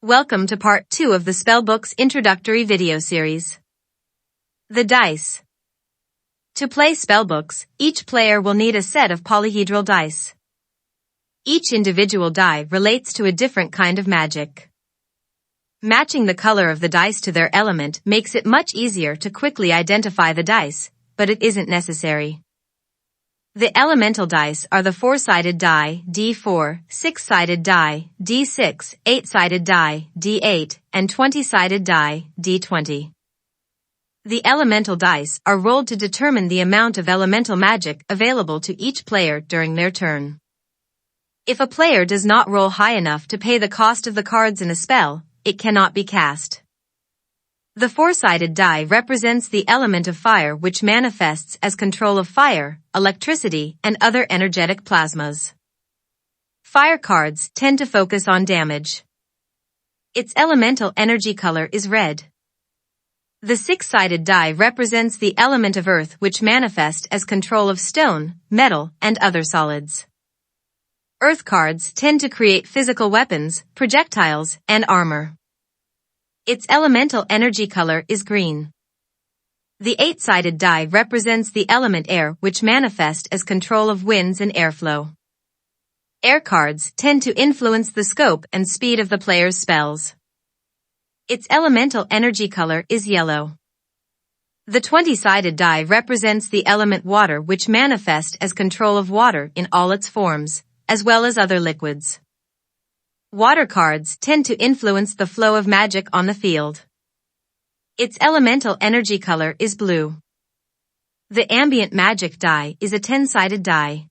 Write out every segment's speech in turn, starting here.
Welcome to part 2 of the SpellBooks introductory video series. The dice. To play SpellBooks, each player will need a set of polyhedral dice. Each individual die relates to a different kind of magic. Matching the color of the dice to their element makes it much easier to quickly identify the dice, but it isn't necessary. The elemental dice are the 4-sided die, D4, 6-sided die, D6, 8-sided die, D8, and 20-sided die, D20. The elemental dice are rolled to determine the amount of elemental magic available to each player during their turn. If a player does not roll high enough to pay the cost of the cards in a spell, it cannot be cast. The 4-sided die represents the element of fire, which manifests as control of fire, electricity, and other energetic plasmas. Fire cards tend to focus on damage. Its elemental energy color is red. The 6-sided die represents the element of earth, which manifests as control of stone, metal, and other solids. Earth cards tend to create physical weapons, projectiles, and armor. Its elemental energy color is green. The 8-sided die represents the element air, which manifests as control of winds and airflow. Air cards tend to influence the scope and speed of the player's spells. Its elemental energy color is yellow. The 20-sided die represents the element water, which manifests as control of water in all its forms, as well as other liquids. Water cards tend to influence the flow of magic on the field. Its elemental energy color is blue. The ambient magic die is a 10-sided die.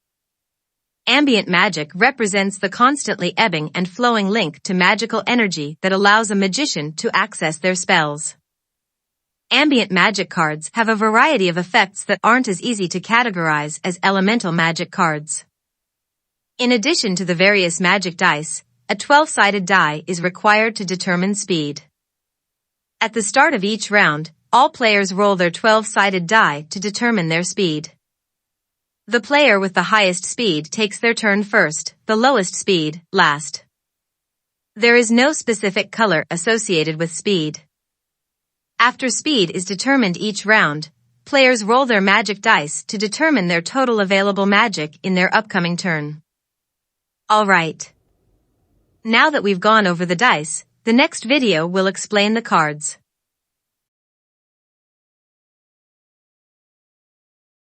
Ambient magic represents the constantly ebbing and flowing link to magical energy that allows a magician to access their spells. Ambient magic cards have a variety of effects that aren't as easy to categorize as elemental magic cards. In addition to the various magic dice, a 12-sided die is required to determine speed. At the start of each round, all players roll their 12-sided die to determine their speed. The player with the highest speed takes their turn first, the lowest speed, last. There is no specific color associated with speed. After speed is determined each round, players roll their magic dice to determine their total available magic in their upcoming turn. Alright. Now that we've gone over the dice, the next video will explain the cards.